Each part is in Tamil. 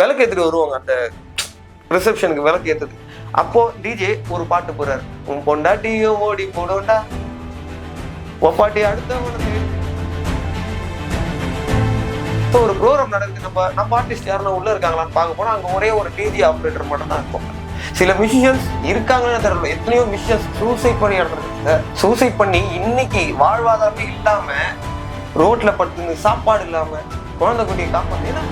விளக்கு ஏற்றிட்டு வருவாங்க அந்த ரிசப்ஷனுக்கு விளக்கு ஏற்றுது. அப்போ டிஜே ஒரு பாட்டு போடுறாரு, உன் பொண்டாட்டியும் ஓடி போடோண்டா ஒப்பாட்டி அடுத்தவனுக்கு. இப்போ ஒரு ப்ரோக்ராம் நடக்குது, நம்ம ஆர்டிஸ்ட் யாருன்னா உள்ள இருக்காங்களான்னு பார்க்க போனா அங்க ஒரே ஒரு டிஜே ஆப்ரேட்டர் மட்டும் தான் இருக்கும். சில மியூசிஷியன்ஸ் இருக்காங்கன்னு தெரியல, எத்தனையோ மியூசிஷியன்ஸ் சூசைட் பண்ணி நடந்துருக்காங்க. சூசைட் பண்ணி இன்னைக்கு வாழ்வாதாரமே இல்லாம ரோட்ல படுத்து சாப்பாடு இல்லாம குழந்தை குட்டியை காப்பாத்தீங்கன்னா.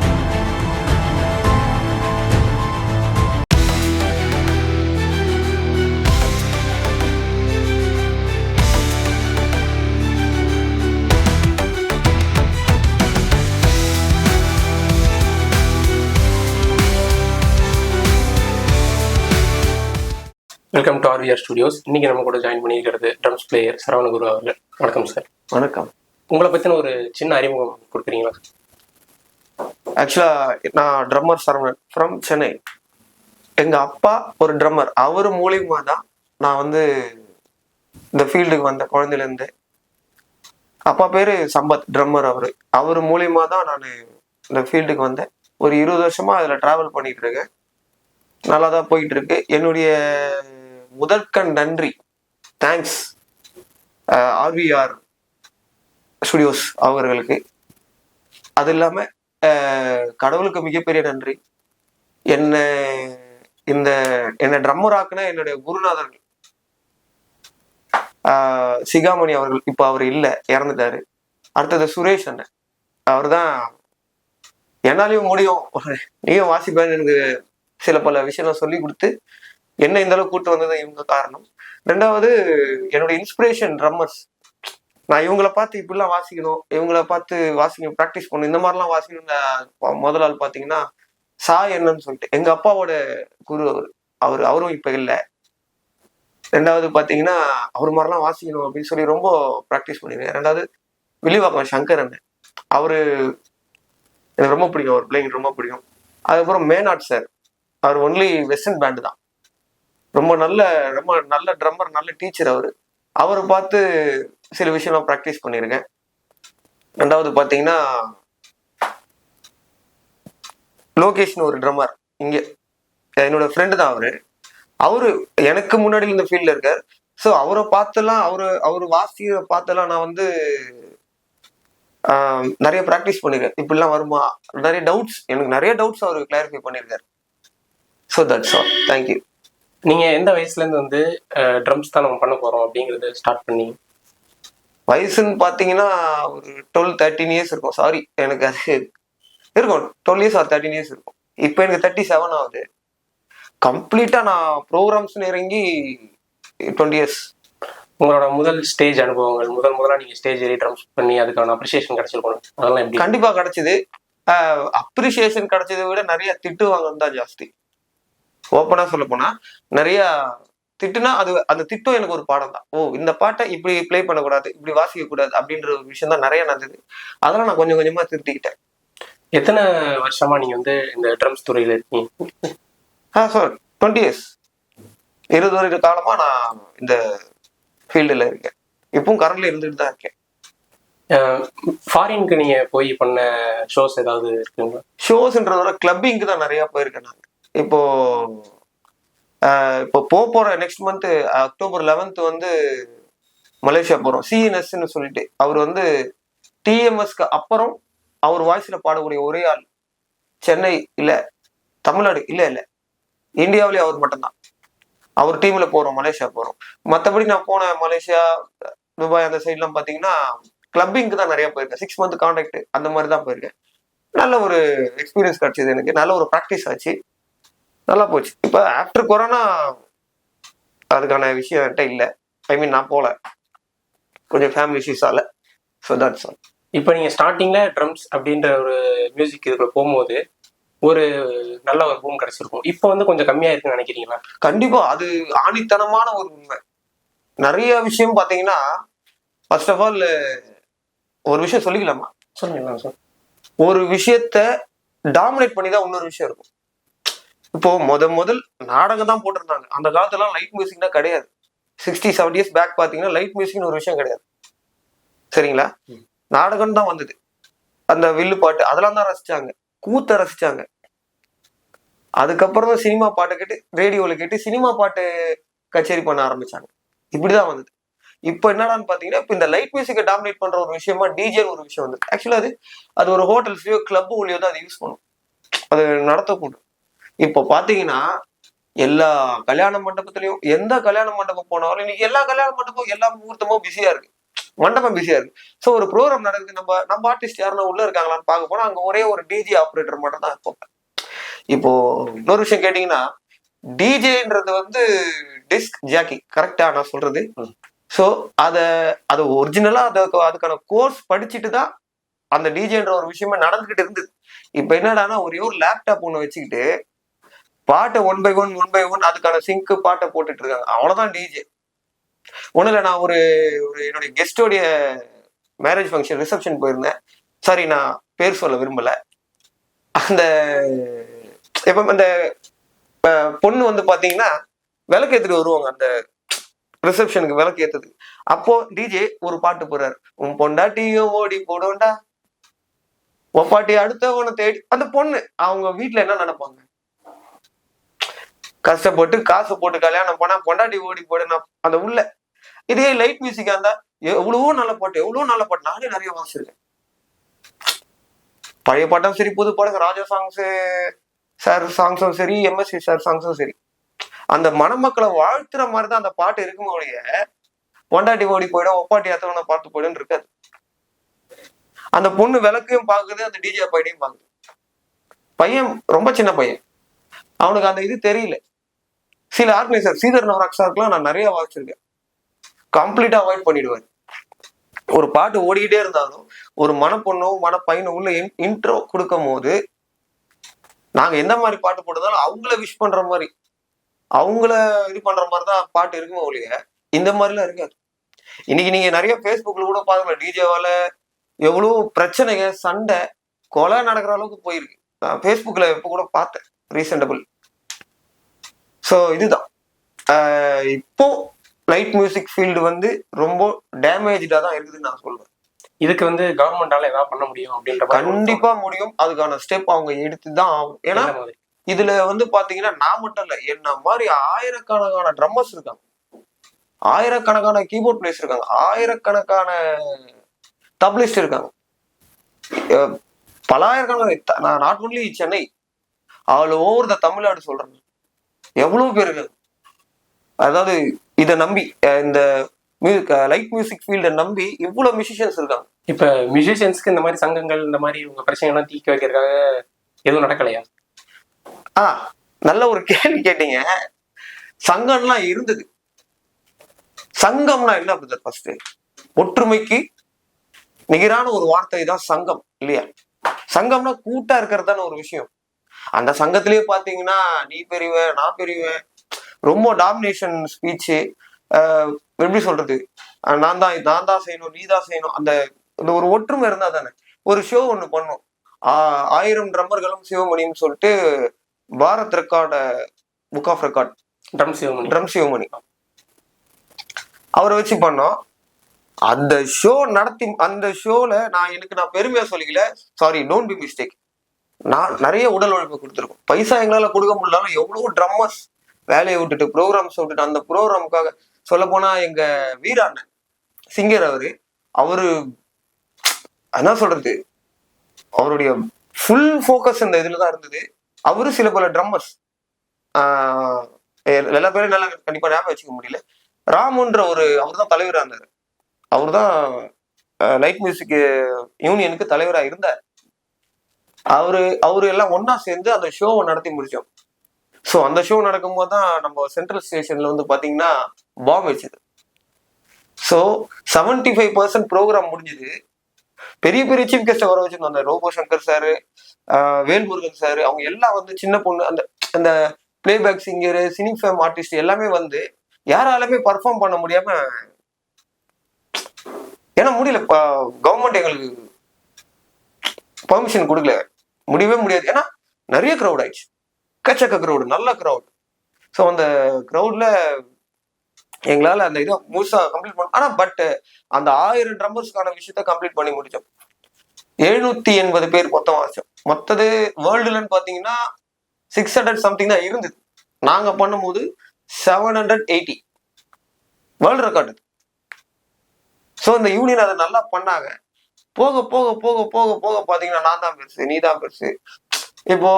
Welcome to RVR studios. இன்னைக்கு நம்ம கூட ஜாயின் பண்ணியிருக்கிறது ட்ரம்ஸ் பிளேயர் சரவணகுரு அவர்கள். வணக்கம் சார். வணக்கம். உங்களை பற்றின ஒரு சின்ன அறிமுகம் கொடுக்குறீங்களா? ஆக்சுவலா நான் ட்ரம்மர் சரவணன் ஃப்ரம் சென்னை. எங்க அப்பா ஒரு ட்ரம்மர், அவர் மூலியமா தான் நான் வந்து இந்த ஃபீல்டுக்கு வந்த குழந்தையிலேருந்து. அப்பா பேரு சம்பத், ட்ரம்மர். அவர் மூலியமா தான் நான் இந்த ஃபீல்டுக்கு வந்தேன். ஒரு 20 வருஷமா அதில் டிராவல் பண்ணிட்டு இருக்கேன். நல்லா தான் போயிட்டு இருக்கு. என்னுடைய முதற்கண் நன்றி, தேங்க்ஸ் ஆர்விஆர் ஸ்டுடியோஸ் அவர்களுக்கு. அது இல்லாம கடவுளுக்கு மிகப்பெரிய நன்றி. என்ன ட்ரம்மர் ஆக்குன என்னுடைய குருநாதர்கள் சிகாமணி அவர்கள். இப்ப அவர் இல்லை, இறந்துட்டாரு. அடுத்தது சுரேஷ் அண்ணன், அவர் தான் என்னாலையும் முடியும் நீயும் வாசிப்பேன்னு எனக்கு சில பல விஷயம் சொல்லி கொடுத்து என்ன இந்த அளவுக்கு கூட்டு வந்தது இவங்க காரணம். ரெண்டாவது என்னோட இன்ஸ்பிரேஷன் ட்ரம்மர்ஸ். நான் இவங்களை பார்த்து இப்படிலாம் வாசிக்கணும், இவங்களை பார்த்து வாசிக்கணும், ப்ராக்டிஸ் பண்ணணும், இந்த மாதிரிலாம் வாசிக்கணும். முதல் ஆள் பார்த்தீங்கன்னா சாய் என்னன்னு சொல்லிட்டு எங்க அப்பாவோட குரு அவரும் இப்ப இல்லை. ரெண்டாவது பார்த்தீங்கன்னா அவர் மாதிரிலாம் வாசிக்கணும் அப்படின்னு சொல்லி ரொம்ப ப்ராக்டிஸ் பண்ணிருக்கேன். ரெண்டாவது வில்லிவாக்கம் சங்கர் அண்ணன், அவரு எனக்கு ரொம்ப பிடிக்கும், அவர் பிளேயிங் ரொம்ப பிடிக்கும். அதுக்கப்புறம் மேனாட் சார், அவர் ஒன்லி வெஸ்டர்ன் பேண்டு தான். ரொம்ப நல்ல ட்ரம்மர், நல்ல டீச்சர். அவரை பார்த்து சில விஷயம் நான் ப்ராக்டிஸ் பண்ணியிருக்கேன். ரெண்டாவது பார்த்தீங்கன்னா லோகேஷ்னு ஒரு ட்ரம்மர், இங்க என்னோட ஃப்ரெண்டு தான். அவரு எனக்கு முன்னாடி இந்த ஃபீல்ட்ல இருக்கார். ஸோ அவரை பார்த்தெல்லாம் அவரு வாசியை பார்த்தெல்லாம் நான் வந்து நிறைய ப்ராக்டிஸ் பண்ணிருக்கேன். இப்படிலாம் வருமா, எனக்கு நிறைய டவுட்ஸ் அவர் கிளாரிஃபை பண்ணியிருக்காரு. So that's all. தேங்க்யூ. நீங்கள் எந்த வயசுலேருந்து வந்து ட்ரம்ஸ் தான் நம்ம பண்ண போகிறோம் அப்படிங்கிறது ஸ்டார்ட் பண்ணி? வயசுன்னு பார்த்தீங்கன்னா ஒரு 12-13 இயர்ஸ் இருக்கும். சாரி, எனக்கு அது இருக்கும் 12 இயர்ஸ் ஆர் 13 இயர்ஸ் இருக்கும். இப்போ எனக்கு 37 ஆகுது. கம்ப்ளீட்டாக நான் ப்ரோக்ராம்ஸ்னு இறங்கி 20 இயர்ஸ். உங்களோட முதல் ஸ்டேஜ் அனுபவங்கள், முதலாக நீங்கள் ஸ்டேஜ் ஏறி ட்ரம்ஸ் பண்ணி அதுக்கான அப்ரிசியேஷன் கிடைச்சிருக்கணும், அதெல்லாம் எப்படி? கண்டிப்பாக கிடைச்சிது. அப்ரிசியேஷன் கிடைச்சதை விட நிறைய திட்டு வாங்கன்னு தான் ஜாஸ்தி. ஓப்பனா சொல்ல போனா நிறைய திட்டுனா அந்த திட்டம் எனக்கு ஒரு பாடம் தான். இந்த பாட்டை இப்படி பிளே பண்ணக்கூடாது, இப்படி வாசிக்க கூடாது அப்படின்ற ஒரு விஷயம் தான் நிறைய நடந்தது. அதெல்லாம் நான் கொஞ்சம் கொஞ்சமா திருத்திக்கிட்டேன். எத்தனை வருஷமா நீங்க வந்து இந்த ட்ரம்ஸ் துறையில இருக்கீங்க? சார் 20 இயர்ஸ், 20 வருட காலமா நான் இந்த ஃபீல்டுல இருக்கேன். இப்பவும் கரண்ட்ல இருந்துட்டு தான் இருக்கேன். ஃபாரினுக்கு நீங்க போய் பண்ண ஷோஸ் ஏதாவது இருக்குங்களா? ஷோஸ்ன்றதோட கிளப்பிங்க்கு தான் நிறைய போயிருக்கேன் நான். இப்போ போற நெக்ஸ்ட் மந்த் அக்டோபர் 11th வந்து மலேசியா போறோம். சிஎன்எஸ்ன்னு சொல்லிட்டு அவர் வந்து டிஎம்எஸ்க்கு அப்புறம் அவர் வாய்ஸ்ல பாடக்கூடிய ஒரே ஆள் சென்னை இல்ல தமிழ்நாடு இல்ல இந்தியாவிலே அவர் மட்டும்தான். அவர் டீம்ல போறோம், மலேசியா போறோம். மற்றபடி நான் போன மலேசியா, துபாய் அந்த சைட்லாம் பாத்தீங்கன்னா கிளப்பிங்க்கு தான் நிறைய போயிருக்கேன். 6 மந்த் கான்ட்ராக்ட் அந்த மாதிரி தான் போயிருக்கேன். நல்ல ஒரு எக்ஸ்பீரியன்ஸ் கிடைச்சது எனக்கு. நல்ல ஒரு ப்ராக்டிஸ் ஆச்சு, நல்லா போச்சு. இப்ப ஆஃப்டர் கொரோனா அதுக்கான விஷயம் என்கிட்ட இல்லை. நான் போல, கொஞ்சம் ஃபேமிலி இஷ்யூஸால. So that's all. இப்போ நீங்க ஸ்டார்டிங்ல ட்ரம்ஸ் அப்படின்ற ஒரு மியூசிக் இதுக்குள்ள போகும்போது ஒரு நல்ல ஒரு பூம் கிடைச்சிருக்கும். இப்போ வந்து கொஞ்சம் கம்மியா இருக்குன்னு நினைக்கிறீங்களா? கண்டிப்பா, அது ஆணித்தனமான ஒரு உண்மை. நிறைய விஷயம் பாத்தீங்கன்னா, ஃபர்ஸ்ட் ஆஃப் ஆல் ஒரு விஷயம் சொல்லிக்கலாமா? சொல்லுங்க சார். ஒரு விஷயத்த டாமினேட் பண்ணி தான் இன்னொரு விஷயம் இருக்கும். இப்போ முதல் நாடகம் தான் போட்டிருந்தாங்க. அந்த காலத்துல லைட் மியூசிக்னா கிடையாது. 60-70 இயர்ஸ் பேக் பாத்தீங்கன்னா லைட் மியூசிக்னு ஒரு விஷயம் கிடையாது. சரிங்களா? நாடகம் தான் வந்தது. அந்த வில்லு பாட்டு அதெல்லாம் தான் ரசிச்சாங்க, கூத்த ரசிச்சாங்க. அதுக்கப்புறம் தான் சினிமா பாட்டை கேட்டு ரேடியோவில் கேட்டு சினிமா பாட்டு கச்சேரி பண்ண ஆரம்பிச்சாங்க. இப்படிதான் வந்தது. இப்போ என்னடான்னு பாத்தீங்கன்னா, இப்போ இந்த லைட் மியூசிக்கை டாமினேட் பண்ற ஒரு விஷயமா டிஜேன்னு ஒரு விஷயம் வந்து ஆக்சுவலா அது ஒரு ஹோட்டல்ஸ்லயோ கிளப் உள்ளயோ தான் அதை யூஸ் பண்ணும், அது நடத்தக்கூடும். இப்போ பாத்தீங்கன்னா எல்லா கல்யாண மண்டபத்திலயும் எந்த கல்யாண மண்டபம் போனாலும் இன்னைக்கு எல்லா கல்யாண மண்டபம் எல்லா முகூர்த்தமும் பிஸியா இருக்கு, மண்டபம் பிஸியா இருக்கு. ஸோ ஒரு ப்ரோக்ராம் நடக்குது, நம்ம ஆர்டிஸ்ட் யாருன்னா உள்ள இருக்காங்களான்னு பார்க்க போனா அங்க ஒரே ஒரு டிஜே ஆப்ரேட்டர் மட்டும் தான் இருப்பாங்க. இப்போ இன்னொரு விஷயம் கேட்டீங்கன்னா, டிஜேன்றது வந்து டிஸ்க் ஜாக்கி, கரெக்டா நான் சொல்றது? ஸோ அதை ஒரிஜினலா அதுக்கான கோர்ஸ் படிச்சுட்டு தான் அந்த டிஜேன்ற ஒரு விஷயமா நடந்துகிட்டு இருந்தது. இப்ப என்னடானா ஒரே ஒரு லேப்டாப் ஒண்ணு வச்சுக்கிட்டு பாட்டை 1 by 1 அதுக்கான சிங்க் பாட்டை போட்டுட்டு இருக்காங்க, அவ்வளவுதான் டிஜே. ஒண்ணு இல்ல, நான் ஒரு என்னுடைய கெஸ்டோடைய மேரேஜ் ஃபங்க்ஷன் ரிசப்ஷன் போயிருந்தேன். சாரி, நான் பேர் சொல்ல விரும்பல. அந்த எப்ப அந்த பொண்ணு வந்து பாத்தீங்கன்னா விளக்கு ஏத்துட்டு வருவாங்க அந்த ரிசப்ஷனுக்கு, விளக்கு ஏத்துது. அப்போ டிஜே ஒரு பாட்டு போறாரு, உன் பொண்டாட்டியும் ஓடி போடும்டா ஒப்பாட்டி அடுத்தவனை தேடி. அந்த பொண்ணு அவங்க வீட்டுல என்ன நினைப்பாங்க, கஷ்டப்பட்டு காசு போட்டு கல்யாணம் பண்ணா பொண்டாட்டி ஓடி போடுனா அந்த உள்ள. இதே லைட் மியூசிக்கா இருந்தா எவ்வளவோ நல்ல பாட்டு நானே நிறைய வாசிச்சிருக்கேன். பழைய பாட்டும் சரி, புது பாடம், ராஜா சாங்ஸ் சார் சாங்ஸும் சரி, எம்எஸ்சி சார் சாங்ஸும் சரி, அந்த மணமக்களை வாழ்த்துற மாதிரிதான் அந்த பாட்டு இருக்குமோ ஒழிய பொண்டாட்டி ஓடி போயிடும் ஒப்பாட்டி அத்தவனை பார்த்து போயிடும் இருக்காது. அந்த பொண்ணு விளக்கையும் பாக்குது, அந்த டிஜே பையனையும் பாக்குது. பையன் ரொம்ப சின்ன பையன், அவனுக்கு அந்த இது தெரியல. சில ஆர்கனைசர் ஸ்ரீதர் நவராக்ஸாருக்குலாம் நான் நிறைய வாசிச்சிருக்கேன், கம்ப்ளீட்டா அவாய்ட் பண்ணிடுவாரு. ஒரு பாட்டு ஓடிக்கிட்டே இருந்தாலும் ஒரு மனப்பொண்ணோ மனப்பையனோ உள்ள இன்ட்ரோ கொடுக்கும் போது நாங்க எந்த மாதிரி பாட்டு போட்டதாலும் அவங்கள விஷ் பண்ற மாதிரி, அவங்கள இது பண்ற மாதிரிதான் பாட்டு இருக்குமோ ஒழிய இந்த மாதிரிலாம் இருக்காது. இன்னைக்கு நீங்க நிறைய பேஸ்புக்ல கூட பாருங்களேன், டிஜேவால எவ்வளவு பிரச்சனைங்க, சண்டை, கொலை நடக்கிற அளவுக்கு போயிருக்கு. நான் பேஸ்புக்ல இப்ப கூட பார்த்தேன் ரீசெண்டபிள். ஸோ இதுதான் இப்போ லைட் மியூசிக் ஃபீல்டு வந்து ரொம்ப டேமேஜா தான் இருக்குதுன்னு நான் சொல்றேன். இதுக்கு வந்து கவர்மெண்டால ஏதாவது பண்ண முடியும் அப்படின்ற கண்டிப்பா முடியும், அதுக்கான ஸ்டெப் அவங்க எடுத்துதான் ஆகும். ஏன்னா இதுல வந்து பாத்தீங்கன்னா நான் மட்டும் இல்ல, என்ன மாதிரி ஆயிரக்கணக்கான ட்ரம்மர்ஸ் இருக்காங்க, ஆயிரக்கணக்கான கீபோர்ட் பிளேயர்ஸ் இருக்காங்க, ஆயிரக்கணக்கான தப்லிஸ்ட் இருக்காங்க, பலாயிரக்கணக்கான. நான் not only Chennai, all over the Tamil Nadu சொல்றேன், எவ்வளவு பேர் இருக்காங்க. அதாவது இதை நம்பி இந்த லைட் மியூசிக் ஃபீல்டை நம்பி இவ்வளவு மியூசிஷியன்ஸ் இருக்காங்க. இப்ப மியூசிஷியன்ஸ்க்கு இந்த மாதிரி சங்கங்கள் இந்த மாதிரி உங்க பிரச்சனை எல்லாம் தீர்க்க வைக்கிறதுக்காக எதுவும் நடக்கலையா? நல்ல ஒரு கேள்வி கேட்டீங்க. சங்கம்லாம் இருந்தது. சங்கம்னா என்ன பிரதர்? ஃபர்ஸ்ட் ஒற்றுமைக்கு நிகரான ஒரு வார்த்தை தான் சங்கம் இல்லையா? சங்கம்னா கூட்டா இருக்கிறதான ஒரு விஷயம். அந்த சங்கத்திலேயே பாத்தீங்கன்னா நீ பெரியவன் நான் பெரியவன், ரொம்ப டாமினேஷன் ஸ்பீச்சு, எப்படி சொல்றது, நான் தான் செய்யணும் நீ தான் செய்யணும், அந்த ஒரு ஒற்றுமை இருந்தா தானே. ஒரு ஷோ ஒண்ணு பண்ணோம், 1000 ட்ரம்மர்களும் சிவமணின்னு சொல்லிட்டு, Bharat record book of record drum Sivamani அவரை வச்சு பண்ணோம். அந்த ஷோ நடத்தி அந்த ஷோல நான் பெருமையா சொல்லிக்கல, சாரி டோன்ட் பி மிஸ்டேக், நான் நிறைய உடல் உழைப்பு கொடுத்துருக்கோம். பைசா எங்களால கொடுக்க முடியல, எவ்வளவு ட்ரம்மர்ஸ் வேலையை விட்டுட்டு ப்ரோக்ராம்ஸ் விட்டுட்டு அந்த ப்ரோக்ராமுக்காக. சொல்ல போனா எங்க வீராண்ணன் சிங்கர், அவரு என்ன சொல்றது, அவருடைய ஃபுல் ஃபோக்கஸ் இந்த இதுலதான் இருந்தது. அவரு சில பல ட்ரம்மர்ஸ் எல்லா பேரும் நல்லா கண்டிப்பா ஞாபகம் வச்சுக்க முடியல. ராமுன்ற அவர் தான் தலைவராக இருந்தார், அவர் தான் லைட் மியூசிக் யூனியனுக்கு தலைவராக இருந்தார். அவரு எல்லாம் ஒன்னா சேர்ந்து அந்த ஷோவை நடத்தி முடிச்சோம். ஸோ அந்த ஷோ நடக்கும் போது தான் நம்ம சென்ட்ரல் ஸ்டேஷன்ல வந்து பாத்தீங்கன்னா பாம் வச்சது. ஸோ 75% ப்ரோக்ராம் முடிஞ்சது. பெரிய பெரிய சீஃப் கெஸ்ட் வர வச்சிருந்தோம், அந்த robo Shankar sir, Velmurugan sir, அவங்க எல்லாம் வந்து சின்ன பொண்ணு, அந்த பிளேபேக் சிங்கரு, சினிஃபேம் ஆர்டிஸ்ட் எல்லாமே வந்து யாராலுமே பர்ஃபார்ம் பண்ண முடியாம, ஏன்னா முடியல, கவர்மெண்ட் எங்களுக்கு பர்மிஷன் கொடுக்கல, முடியவே முடியாது. ஏன்னா நிறைய க்ரௌட் ஆயிடுச்சு, கச்சக்க க்ரௌடு, நல்ல க்ரௌட். ஸோ அந்த க்ரௌட்ல எங்களால அந்த இதை முழுசா கம்ப்ளீட் பண்ணோம். ஆனா பட் அந்த 1000 ட்ரம்மர்ஸ்க்கான விஷயத்த கம்ப்ளீட் பண்ணி முடிச்சோம். 780 பேர் மொத்தம் வாசிச்சோம். மொத்தது வேர்ல்டுலன்னு பாத்தீங்கன்னா 600 சம்திங் தான் இருந்தது. நாங்க பண்ணும்போது 780 வேர்ல்டு ரெக்கார்டு. ஸோ இந்த யூனியன் அதை நல்லா பண்ணாங்க. போக போக போக போக போக பாத்தீங்கன்னா நான் தான் பெருசு, நீ தான் பெருசு. இப்போ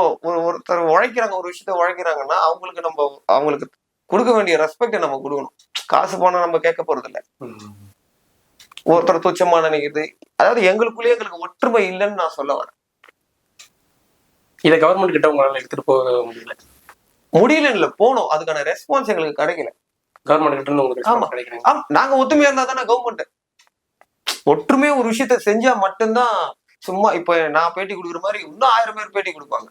ஒருத்தர் உழைக்கிறாங்க, ஒரு விஷயத்த உழைக்கிறாங்கன்னா அவங்களுக்கு கொடுக்க வேண்டிய ரெஸ்பெக்டை நம்ம கொடுக்கணும். காசு போனா நம்ம கேட்க போறது இல்லை. ஒருத்தர் துச்சமா நினைக்கிறது, அதாவது எங்களுக்குள்ளேயே எங்களுக்கு ஒற்றுமை இல்லைன்னு நான் சொல்ல வரேன். இதை கவர்மெண்ட் கிட்ட உங்களால எடுத்துட்டு போக முடியல இல்ல, போனோம், அதுக்கான ரெஸ்பான்ஸ் எங்களுக்கு கிடைக்கல. கவர்மெண்ட் கிட்ட இருந்து உங்களுக்கு கிடைக்கல. நாங்க ஒத்துமையா இருந்தா தானே கவர்மெண்ட். ஒற்றுமையா ஒரு விஷயத்த செஞ்சா மட்டும்தான். சும்மா இப்ப நான் பேட்டி கொடுக்குற மாதிரி இன்னும் 1000 பேர் பேட்டி கொடுப்பாங்க.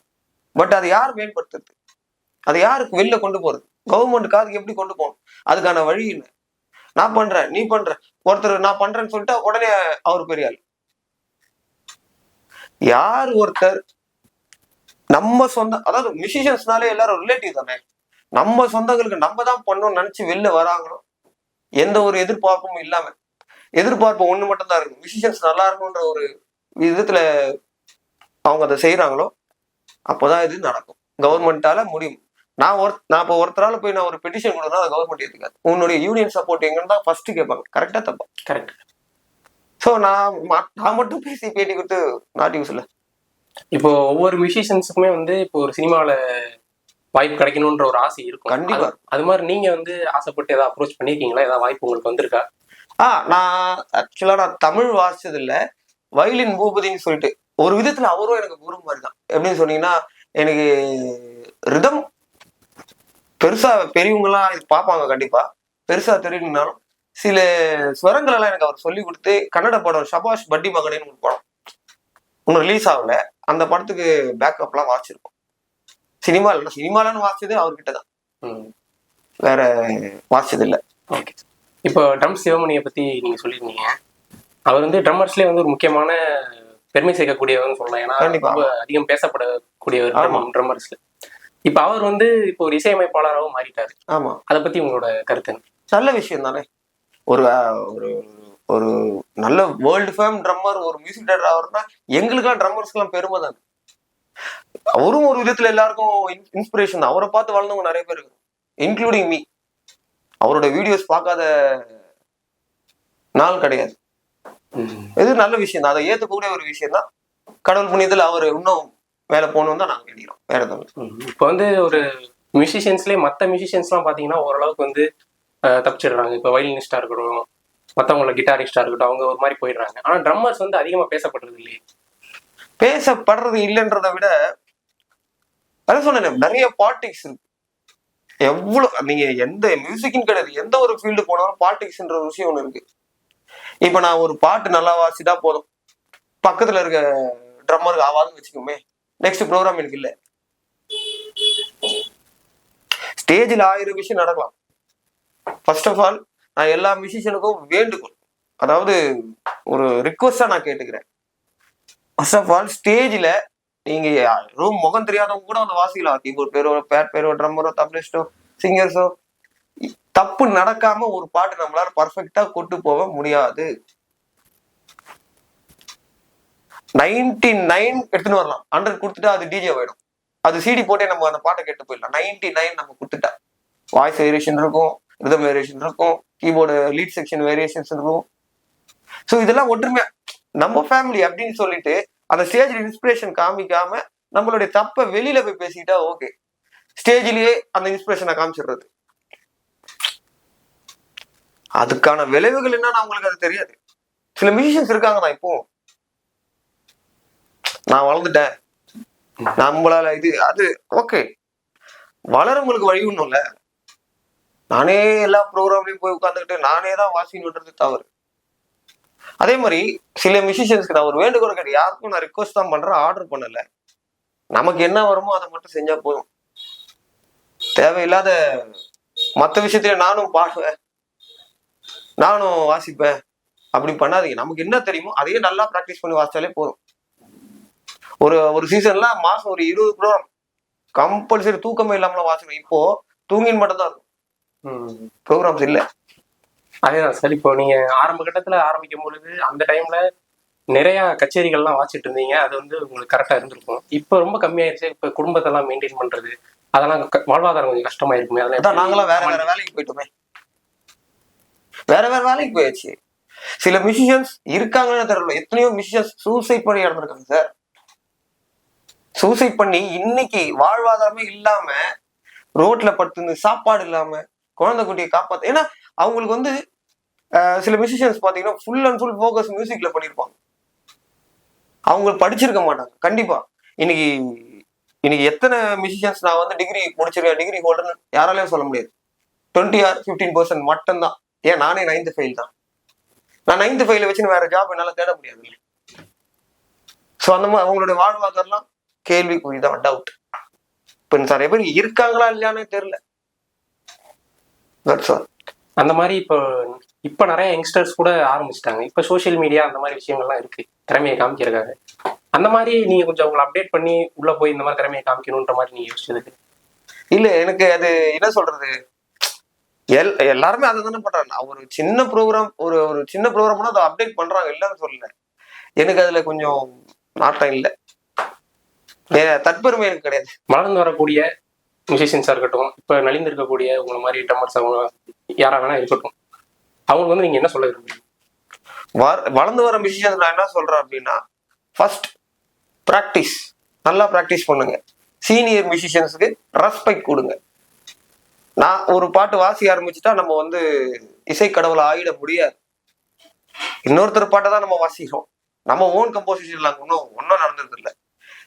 பட் அது யார் மேம்படுத்துறது? அது யாருக்கு வெளில கொண்டு போறது? கவர்மெண்ட் காதுக்கு எப்படி கொண்டு போகணும்? அதுக்கான வழி இல்லை. நான் பண்றேன், நீ பண்ற, ஒருத்தர் நான் பண்றேன்னு சொல்லிட்டு உடனே அவர் பெரிய ஆள். யார் ஒருத்தர் நம்ம சொந்த, அதாவது மியூசிஷியன்ஸ்னாலே எல்லாரும் ரிலேட்டிவ் தானே, நம்ம சொந்தங்களுக்கு நம்ம தான் பண்ணணும்னு நினைச்சு வெளில வராங்களோ, எந்த ஒரு எதிர்பார்ப்பும் இல்லாம, எதிர்பார்ப்பு ஒண்ணு மட்டும் தான் இருக்கு, மியூசிஷியன்ஸ் நல்லா இருக்கும்ன்ற ஒரு விதத்துல அவங்க அதை செய்யறாங்களோ அப்போதான் இது நடக்கும். கவர்மெண்டால முடியும். நான் இப்போ ஒருத்தரால போய் நான் ஒரு பெட்டிஷன் கொடுத்தா அது கவர்மெண்ட் ஏத்துக்காது. உன்னுடைய யூனியன் சப்போர்ட் எங்கன்னு தான் ஃபர்ஸ்ட் கேட்பாங்க. கரெக்டா தப்பா? கரெக்ட். ஸோ நான் மட்டும் பேசி பேட்டி கொடுத்து நாட் யூஸ் இல்லை. இப்போ ஒவ்வொரு மியூசிஷியன்ஸுக்குமே வந்து இப்போ ஒரு சினிமாவில் வாய்ப்பு கிடைக்கணும்ன்ற ஒரு ஆசை இருக்கும். கண்டிப்பா. அது மாதிரி நீங்க வந்து ஆசைப்பட்டு ஏதாவது அப்ரோச் பண்ணிருக்கீங்களா? ஏதாவது வாய்ப்பு உங்களுக்கு வந்திருக்கா? நான் ஆக்சுவலா நான் தமிழ் வாசிச்சது இல்லை. வயலின் பூபதின்னு சொல்லிட்டு ஒரு விதத்துல அவரும் எனக்கு குரு மாதிரி தான். எப்படின்னு சொன்னீங்கன்னா, எனக்கு ரிதம் பெருசா பெரியவங்கலாம் இது பார்ப்பாங்க, கண்டிப்பா பெருசா தெரியலனாலும் சில ஸ்வரங்கள் எல்லாம் எனக்கு அவர் சொல்லி கொடுத்து, கன்னட படம் ஷபாஷ் பட்டி மகனேன்னு ஒரு படம் இன்னும் ரிலீஸ் ஆகல, அந்த படத்துக்கு பேக்கப்லாம் வாசிச்சிருக்கோம். சினிமாலன்னு வாசிச்சது அவர்கிட்ட தான், வேற வாசிச்சது இல்லை. ஓகே. இப்போ ட்ரம் சிவமணியை பத்தி நீங்க சொல்லியிருந்தீங்க. அவர் வந்து ட்ரம்மர்ஸ்லேயே வந்து ஒரு முக்கியமான பெருமை சேர்க்கக்கூடியவர்னு சொல்லலாம். ஏன்னா ரொம்ப அதிகம் பேசப்படக்கூடியவர் ட்ரம்மர்ஸ்ல. இப்ப அவர் வந்து இப்போ ஒரு இசையமைப்பாளராகவும் மாறிட்டாரு. ஆமா, அதை பத்தி உங்களோட கருத்து? நல்ல விஷயம் தானே. ஒரு ஒரு நல்ல வேர்ல்டு ஃபேம் ட்ரம்மர், ஒரு மியூசிக் டைரக்டர் ஆகுறதுனா எங்களுக்கெல்லாம் ட்ரம்மர்ஸ்க்கெல்லாம் பெருமை தானே. அவரும் ஒரு விதத்துல எல்லாருக்கும் இன்ஸ்பிரேஷன். அவரை பார்த்து வளர்ந்தவங்க நிறைய பேர் இருக்கு, இன்க்ளூடிங் மீ. அவரோட வீடியோஸ் பார்க்காத நாள் கிடையாது. இது நல்ல விஷயம் தான், அதை ஏத்துக்கூடிய ஒரு விஷயம் தான். கடவுள் புண்ணியத்துல அவர் இன்னும் மேல போகணும்னு தான் நாங்க நினைக்கிறோம், வேற எதுவும். இப்போ வந்து ஒரு மியூசிஷியன்ஸ்லேயே மற்ற மியூசிஷியன்ஸ்லாம் பார்த்தீங்கன்னா ஓரளவுக்கு வந்து தப்பிச்சிடுறாங்க. இப்போ வயலினிஸ்டா இருக்கட்டும், மற்றவங்கள கிட்டாரிஸ்டா இருக்கட்டும், அவங்க ஒரு மாதிரி போயிடுறாங்க. ஆனா ட்ரம்மர்ஸ் வந்து அதிகமா பேசப்படுறது இல்லையே. பேசப்படுறது இல்லைன்றதை விட, அதான் சொன்னேன், நிறைய பாலிடிக்ஸ் இருக்கு. எவ்வளவு நீங்க எந்த மியூசிக்னு கிடையாது, எந்த ஒரு ஃபீல்டு போனாலும் பாலிடிக்ஸ்ன்ற ஒரு விஷயம் ஒண்ணு இருக்கு. இப்ப நான் ஒரு பாட்டு நல்லா வாசிட்டா போதும், பக்கத்துல இருக்க ட்ரம்மருக்கு ஆவாதுன்னு வச்சுக்கோமே, நெக்ஸ்ட் ப்ரோக்ராம் எனக்கு இல்லை. ஸ்டேஜில் 1000 விஷயம் நடக்கலாம். ஃபர்ஸ்ட் ஆஃப் ஆல் நான் எல்லா மியூசிஷியனுக்கும் வேண்டுகோள், அதாவது ஒரு ரிக்வஸ்டா நான் கேட்டுக்கிறேன். ஃபர்ஸ்ட் ஆஃப் ஆல் ஸ்டேஜில் நீங்க ரூம் முகம் தெரியாதவங்க கூட வந்து வாசிக்கலாம். கீபோர்ட் பேரோ, பேட் பேரோ, ட்ரம்மரோ, தப்லிஸ்டோ, சிங்கர்ஸோ, தப்பு நடக்காம ஒரு பாட்டு நம்மளால பர்ஃபெக்டா கொண்டு போக முடியாது. 99 எடுத்துன்னு வரலாம், 100 கொடுத்துட்டா அது டிஜே ஆயிடும். அது சிடி போட்டே நம்ம அந்த பாட்டை கேட்டு போயிடலாம். 99 நம்ம கொடுத்துட்டா வாய்ஸ் வேரியேஷன் இருக்கும், ரிதம் வேரியேஷன் இருக்கும், கீபோர்டு லீட் செக்ஷன் வேரியேஷன்ஸ் இருக்கும். ஸோ இதெல்லாம் ஒற்றுமையா நம்ம ஃபேமிலி அப்படின்னு சொல்லிட்டு அந்த ஸ்டேஜில் இன்ஸ்பிரேஷன் காமிக்காம நம்மளுடைய தப்பை வெளியில போய் பேசிக்கிட்டா ஓகே. ஸ்டேஜிலேயே அந்த இன்ஸ்பிரேஷனை காமிச்சிடுறது, அதுக்கான விளைவுகள் என்னன்னு அவங்களுக்கு அது தெரியாது. சில மியூசிஷியன்ஸ் இருக்காங்க தான், இப்போ நான் வளர்ந்துட்டேன், நம்மளால இது அது ஓகே, வளரவங்களுக்கு வழி ஒண்ணும் இல்ல. நானே எல்லா ப்ரோக்ராம்லயும் போய் உட்காந்துக்கிட்டு நானே தான் வாசின்னு விடுறது தவறு. அதே மாதிரி சில மியூசிஷியன்ஸ்க்கு நான் ஒரு வேண்டுகோள் கேட்டு, யாருக்கும் நான் ரிக்வஸ்ட் தான் பண்றேன், ஆர்டர் பண்ணல. நமக்கு என்ன வருமோ அதை மட்டும் செஞ்சா போதும். தேவையில்லாத மற்ற விஷயத்துல நானும் பாடுவேன், நானும் வாசிப்பேன் அப்படி பண்ணாதீங்க. நமக்கு என்ன தெரியுமோ அதையே நல்லா ப்ராக்டிஸ் பண்ணி வாசிச்சாலே போதும். ஒரு சீசன்ல மாசம் ஒரு 20 ப்ரோக்ராம் கம்பல்சரி தூக்கமே இல்லாமல வாசிக்கணும். இப்போ தூங்கின்னு மட்டும் தான் இருக்கும், ப்ரோக்ராம்ஸ் இல்லை. அதேதான் சார். இப்போ நீங்க ஆரம்ப கட்டத்துல ஆரம்பிக்கும் பொழுது அந்த டைம்ல நிறைய கச்சேரிகள்லாம் வாசிட்டு இருந்தீங்க, அது வந்து உங்களுக்கு கரெக்டா இருந்திருக்கும். இப்போ ரொம்ப கம்மியாயிருச்சு. இப்போ குடும்பத்தெல்லாம் மெயின்டைன் பண்றது அதெல்லாம் வாழ்வாதாரம் கொஞ்சம் கஷ்டமா இருக்குமே. அதான் நாங்களாம் வேற வேற வேலைக்கு போயிட்டோமே, வேற வேற வேலைக்கு போயாச்சு. சில மியூசிஷியன்ஸ் இருக்காங்கன்னு தெரியல, எத்தனையோ மியூசிஷியன்ஸ் சூசைட் பண்ணி இறந்துருக்காங்க சார். சூசைட் பண்ணி இன்னைக்கு வாழ்வாதாரமே இல்லாம ரோட்ல படுத்து சாப்பாடு இல்லாம குழந்தை குட்டியை காப்பாத்து. ஏன்னா அவங்களுக்கு வந்து சில மியூசிஷியன்ஸ் பாத்தீங்கன்னா ஃபுல் அண்ட் ஃபுல் ஃபோக்கஸ் மியூசிக்ல பண்ணிருப்பாங்க. அவங்க படிச்சிருக்க மாட்டாங்க கண்டிப்பா. இன்னைக்கு இன்னைக்கு எத்தனை மியூசிஷியன்ஸ் நான் வந்து டிகிரி முடிச்சிருக்கேன், டிகிரி ஹோல்டர்னு யாராலையும் சொல்ல முடியாது. 20 or 15% மட்டும்தான். ஏன் நானே 9th ஃபெயில் தான். நான் 9th ஃபெயில வச்சுன்னு வேற ஜாப் என்னால தேட முடியாது. ஸோ அந்த மாதிரி அவங்களுடைய வாழ்வாதாரம்லாம் கேள்விக்குறிதான், டவுட். இப்போ நிறைய பேர் இருக்காங்களா இல்லையானே தெரியல. அந்த மாதிரி இப்போ நிறைய யங்ஸ்டர்ஸ் கூட ஆரம்பிச்சிட்டாங்க. இப்போ சோசியல் மீடியா அந்த மாதிரி விஷயங்கள்லாம் இருக்கு, திறமையை காமிக்கிறதுக்காக. அந்த மாதிரி நீங்க கொஞ்சம் உங்களை அப்டேட் பண்ணி உள்ள போய் இந்த மாதிரி திறமையை காமிக்கணுன்ற மாதிரி நீங்க யோசிச்சதுக்கு? இல்ல, எனக்கு அது என்ன சொல்றது, எல்லாருமே அதை தானே பண்றாங்க. ஒரு சின்ன ப்ரோக்ராம் ஒரு சின்ன ப்ரோக்ராம் அதை அப்டேட் பண்றாங்க, இல்லைன்னு சொல்லல. எனக்கு அதுல கொஞ்சம் நாட்டம் இல்லை, தற்பெருமை எனக்கு கிடையாது. வளர்ந்து வரக்கூடிய மியூசிஷியன்ஸா இருக்கட்டும், இப்ப நலிந்து இருக்கக்கூடிய உங்களை மாதிரி ட்ரம்மர்ஸ் அவங்க யாரா வேணா இருக்கட்டும், அவங்களுக்கு வந்து நீங்க என்ன சொல்ல விரும்புறீங்க? வளர்ந்து வர மியூசிஷியன்ஸ் நான் என்ன சொல்றேன் அப்படின்னா, ஃபர்ஸ்ட் ப்ராக்டிஸ், நல்லா ப்ராக்டிஸ் பண்ணுங்க. சீனியர் மியூசிஷியன்ஸுக்கு ரெஸ்பெக்ட் கொடுங்க. நான் ஒரு பாட்டு வாசிக்க ஆரம்பிச்சுட்டா நம்ம வந்து இசை கடவுளை ஆகிட முடியாது. இன்னொருத்தர் பாட்டை தான் நம்ம வாசிக்கிறோம், நம்ம ஓன் கம்போசிஷன்ல ஒன்றும் நடந்தது இல்லை.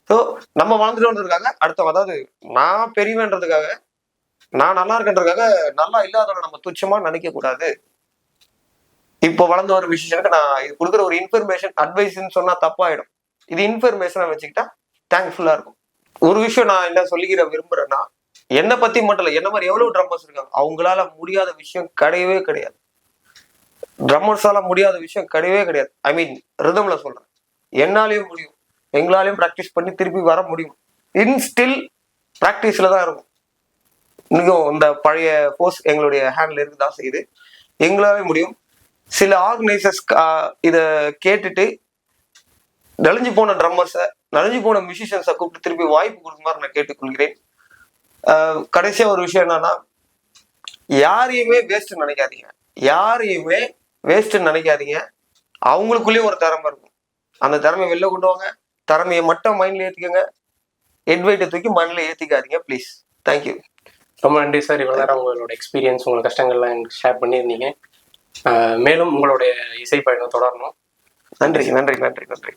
ஸோ நம்ம வளர்ந்துட்டு வந்ததுக்காக அடுத்த, அதாவது நான் பெரியவன்றதுக்காக, நான் நல்லா இருக்கன்றதுக்காக நல்லா இல்லாதவரை நம்ம துச்சமா நினைக்க கூடாது. இப்போ வளர்ந்து வர விஷயத்துக்கு நான் இது கொடுக்குற ஒரு இன்ஃபர்மேஷன் அட்வைஸ்ன்னு சொன்னா தப்பாயிடும். இது இன்ஃபர்மேஷனை வச்சுக்கிட்டா தேங்க்ஃபுல்லா இருக்கும். ஒரு விஷயம் நான் என்ன சொல்லிக்கிற விரும்புறேன்னா, என்னை பத்தி மட்டும் இல்லை, என்ன மாதிரி எவ்வளவு ட்ரம்மர்ஸ் இருக்காங்க, அவங்களால முடியாத விஷயம் கிடையவே கிடையாது. ட்ரம்மர்ஸால முடியாத விஷயம் கிடையவே கிடையாது. ஐ மீன் ரிதம்ல சொல்றேன், என்னாலையும் முடியும், எங்களாலையும் ப்ராக்டிஸ் பண்ணி திருப்பி வர முடியும். ஸ்டில் ப்ராக்டிஸ்ல தான் இருக்கும். இன்னும் இந்த பழைய போர்ஸ் எங்களுடைய ஹேண்ட்ல இருக்குதான் செய்யுது, எங்களாலே முடியும். சில ஆர்கனைசர்ஸ் இதை கேட்டுட்டு நலிஞ்சு போன ட்ரம்மர்ஸை, நலிஞ்சு போன மியூசிஷியன்ஸை கூப்பிட்டு திருப்பி வாய்ப்பு கொடுக்குமாறு நான் கேட்டுக்கொள்கிறேன். கடைசியா ஒரு விஷயம் என்னன்னா, யாரையுமே வேஸ்ட் நினைக்காதீங்க, யாரையுமே வேஸ்ட் நினைக்காதீங்க. அவங்களுக்குள்ளேயும் ஒரு திறமை இருக்கும், அந்த திறமையை வெளில கொண்டு வாங்க. திறமையை மட்டும் மைண்ட்ல ஏத்திக்கோங்க, ஹெட்வைட்டை தூக்கி மைண்ட்ல ஏத்திக்காதீங்க ப்ளீஸ். தேங்க்யூ. ரொம்ப நன்றி சார், இவ்வளவு நேரம் உங்களோட எக்ஸ்பீரியன்ஸ், உங்களோட கஷ்டங்கள்லாம் எனக்கு ஷேர் பண்ணியிருந்தீங்க. மேலும் உங்களுடைய இசை பயணம் தொடரணும். நன்றி நன்றி நன்றி நன்றி.